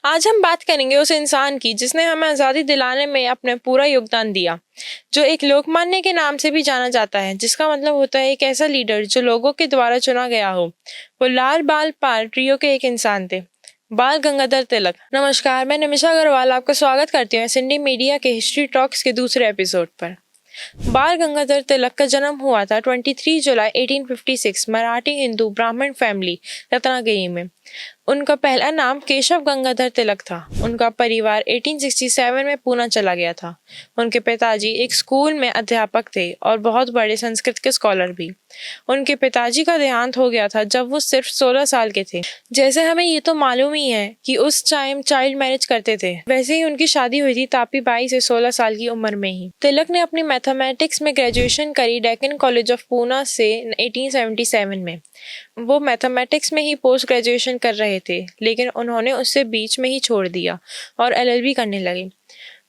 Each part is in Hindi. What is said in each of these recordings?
आज हम बात करेंगे उस इंसान की जिसने हमें आज़ादी दिलाने में अपना पूरा योगदान दिया, जो एक लोकमान्य के नाम से भी जाना जाता है, जिसका मतलब होता है एक ऐसा लीडर जो लोगों के द्वारा चुना गया हो। वो लाल बाल पाल ट्रियो के एक इंसान थे, बाल गंगाधर तिलक। नमस्कार, मैं निमिषा अग्रवाल आपका स्वागत करती हूँ सिंडी मीडिया के हिस्ट्री टॉक्स के दूसरे एपिसोड पर। बाल गंगाधर तिलक का जन्म हुआ था 23 जुलाई 1856 मराठी हिंदू ब्राह्मण फैमिली रत्नागिरी में। उनका पहला नाम केशव गंगाधर तिलक था। उनका परिवार 1867 में पूना चला गया था। उनके पिताजी एक स्कूल में अध्यापक थे और बहुत बड़े संस्कृत के स्कॉलर भी। उनके पिताजी का देहांत हो गया था जब वो सिर्फ 16 साल के थे। जैसे हमें ये तो मालूम ही है कि उस टाइम चाइल्ड मैरिज करते थे, वैसे ही उनकी शादी हुई थी तापी बाई से 16 साल की उम्र में ही। तिलक ने अपनी मैथमेटिक्स में ग्रेजुएशन करी डेक्कन कॉलेज ऑफ पूना से 1877 में। वो मैथमेटिक्स में ही पोस्ट ग्रेजुएशन कर रहे थे, लेकिन उन्होंने उससे बीच में ही छोड़ दिया और एलएलबी करने लगे।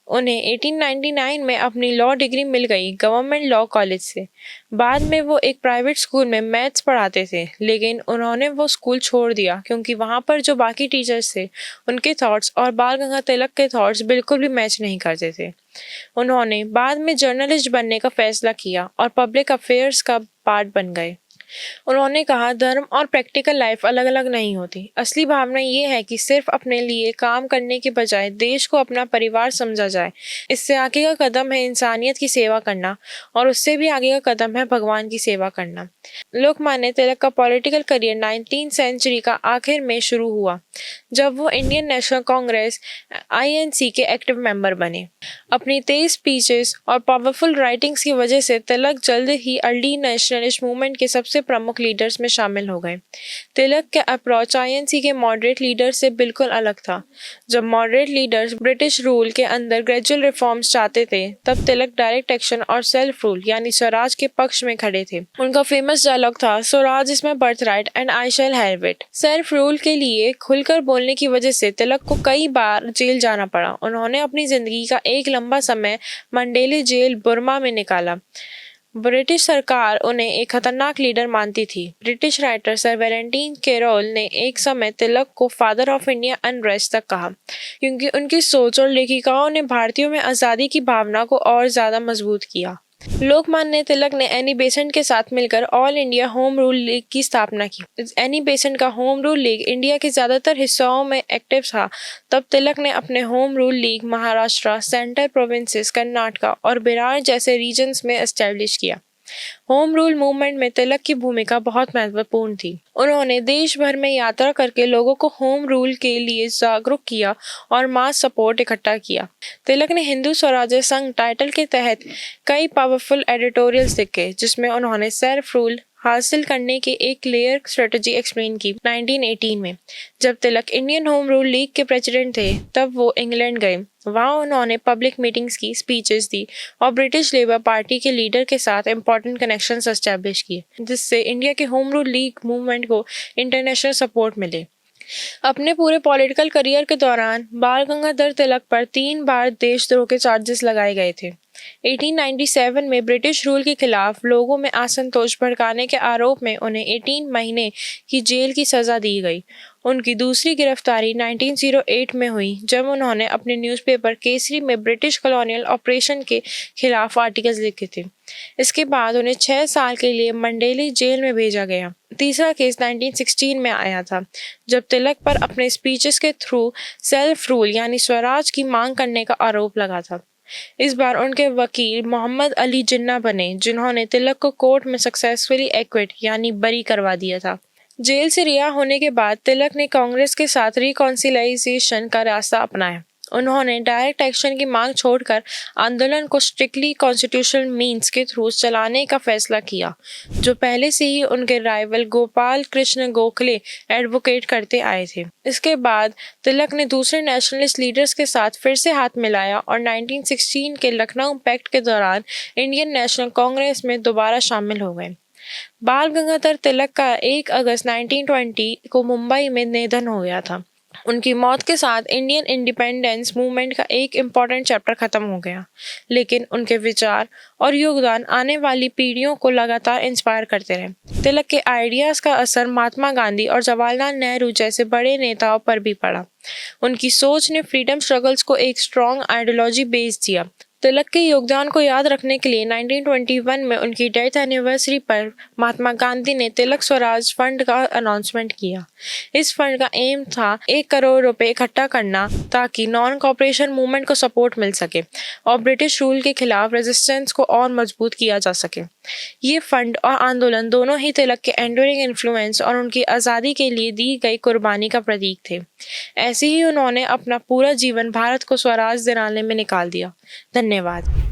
उन्हें 1899 में अपनी लॉ डिग्री मिल गई गवर्नमेंट लॉ कॉलेज से। बाद में वो एक प्राइवेट स्कूल में मैथ्स पढ़ाते थे, लेकिन उन्होंने वो स्कूल छोड़ दिया क्योंकि वहाँ पर जो बाकी टीचर्स थे उनके थॉट्स और बाल गंगाधर तिलक के थॉट्स बिल्कुल भी मैच नहीं करते थे। उन्होंने बाद में जर्नलिस्ट बनने का फैसला किया और पब्लिक अफेयर्स का पार्ट बन गए। उन्होंने कहा, धर्म और प्रैक्टिकल लाइफ अलग अलग नहीं होती। असली भावना ये है कि सिर्फ अपने लिए काम करने के बजाय देश को अपना परिवार समझा जाए। इससे आगे का कदम है इंसानियत की सेवा करना और उससे भी आगे का कदम है भगवान की सेवा करना। लोकमान्य तिलक का पॉलिटिकल करियर 19th सेंचुरी का आखिर में शुरू हुआ जब वो इंडियन नेशनल कांग्रेस INC के एक्टिव मेंबर बने। अपनी तेज स्पीचेस और पावरफुल राइटिंग्स की वजह से तिलक जल्द ही अर्ली नेशनलिस्ट मूवमेंट के सबसे प्रमुख लीडर्स में शामिल हो गए। तिलक का अप्रोच INC के मॉडरेट लीडर से बिल्कुल अलग था। जब मॉडरेट लीडर्स ब्रिटिश रूल के अंदर ग्रेजुअल रिफॉर्म्स चाहते थे, तब तिलक डायरेक्ट एक्शन और सेल्फ रूल यानी स्वराज के पक्ष में खड़े थे। उनका फेमस डायलॉग था, Swaraj is my birthright and I shall have it. Self rule के लिए खुलकर बोलने की वजह से तिलक को कई बार जेल जाना पड़ा। उन्होंने अपनी जिंदगी का एक लंबा समय मंडेले जेल बुर्मा में निकाला। ब्रिटिश सरकार उन्हें एक खतरनाक लीडर मानती थी। British writer sir Valentine Chirol ने एक समय तिलक को फादर ऑफ इंडिया अनरेस्ट तक कहा, क्योंकि उनकी सोच और लेखिकाओं ने भारतीयों में आज़ादी की भावना को और ज़्यादा मजबूत किया। लोकमान्य तिलक ने एनी बेसेंट के साथ मिलकर all India home rule league की स्थापना की। एनी बेसेंट का होम रूल लीग इंडिया के ज्यादातर हिस्सों में एक्टिव था। तब तिलक ने अपने home rule league Maharashtra, central provinces, Karnataka और बिहार जैसे रीजन्स में एस्टेब्लिश किया। होम रूल मूवमेंट में तिलक की भूमिका बहुत महत्वपूर्ण थी। उन्होंने देश भर में यात्रा करके लोगों को होम रूल के लिए जागरूक किया और मास सपोर्ट इकट्ठा किया। तिलक ने हिंदू स्वराज्य संघ टाइटल के तहत कई पावरफुल एडिटोरियल्स लिखे, जिसमें उन्होंने सेल्फ रूल हासिल करने की एक क्लियर स्ट्रेटजी एक्सप्लेन की। 1918 में जब तिलक इंडियन होम रूल लीग के प्रेसिडेंट थे, तब वो इंग्लैंड गए। वहाँ उन्होंने पब्लिक मीटिंग्स की, स्पीचेस दी और ब्रिटिश लेबर पार्टी के लीडर के साथ इंपॉर्टेंट कनेक्शंस एस्टैब्लिश किए, जिससे इंडिया के होम रूल लीग मूवमेंट को इंटरनेशनल सपोर्ट मिले। अपने पूरे पॉलिटिकल करियर के दौरान बाल गंगाधर तिलक पर 3 बार देशद्रोह के चार्जेस लगाए गए थे। 1897 में ब्रिटिश रूल के खिलाफ लोगों में असंतोष भड़काने के आरोप में उन्हें 18 महीने की जेल की सजा दी गई। उनकी दूसरी गिरफ्तारी 1908 में हुई, जब उन्होंने अपने न्यूज़पेपर केसरी में ब्रिटिश कॉलोनियल ऑपरेशन के खिलाफ आर्टिकल्स लिखे थे। इसके बाद उन्हें 6 साल के लिए मंडेले जेल में भेजा गया। तीसरा केस 1916 में आया था, जब तिलक पर अपने स्पीचेस के थ्रू सेल्फ रूल यानी स्वराज की मांग करने का आरोप लगा था। इस बार उनके वकील मोहम्मद अली जिन्ना बने, जिन्होंने तिलक को कोर्ट में सक्सेसफुली एक्विट यानी बरी करवा दिया था। जेल से रिहा होने के बाद तिलक ने कांग्रेस के साथ रिकॉन्सिलाइजेशन का रास्ता अपनाया। उन्होंने डायरेक्ट एक्शन की मांग छोड़कर आंदोलन को स्ट्रिक्टली कॉन्स्टिट्यूशनल मीन्स के थ्रू चलाने का फैसला किया, जो पहले से ही उनके राइवल गोपाल कृष्ण गोखले एडवोकेट करते आए थे। इसके बाद तिलक ने दूसरे नेशनलिस्ट लीडर्स के साथ फिर से हाथ मिलाया और 1916 के लखनऊ पैक्ट के दौरान इंडियन नेशनल कांग्रेस में दोबारा शामिल हो गए। बाल गंगाधर तिलक का 1 अगस्त 1920 को मुंबई में निधन हो गया था। उनकी मौत के साथ इंडियन इंडिपेंडेंस मूवमेंट का एक इम्पॉर्टेंट चैप्टर खत्म हो गया, लेकिन उनके विचार और योगदान आने वाली पीढ़ियों को लगातार इंस्पायर करते रहे। तिलक के आइडियाज का असर महात्मा गांधी और जवाहरलाल नेहरू जैसे बड़े नेताओं पर भी पड़ा। उनकी सोच ने फ्रीडम स्ट्रगल्स को एक स्ट्रॉन्ग आइडियोलॉजी बेस दिया। तिलक के योगदान को याद रखने के लिए 1921 में उनकी डेथ एनिवर्सरी पर महात्मा गांधी ने तिलक स्वराज फंड का अनाउंसमेंट किया। इस फंड का एम था 1 करोड़ रुपए इकट्ठा करना ताकि नॉन कॉपरेशन मूवमेंट को सपोर्ट मिल सके और ब्रिटिश रूल के खिलाफ रेजिस्टेंस को और मजबूत किया जा सके। ये फंड और आंदोलन दोनों ही तिलक के एंड्यूरिंग इन्फ्लुएंस और उनकी आज़ादी के लिए दी गई कुर्बानी का प्रतीक थे। ऐसे ही उन्होंने अपना पूरा जीवन भारत को स्वराज दिलाने में निकाल दिया। धन्यवाद।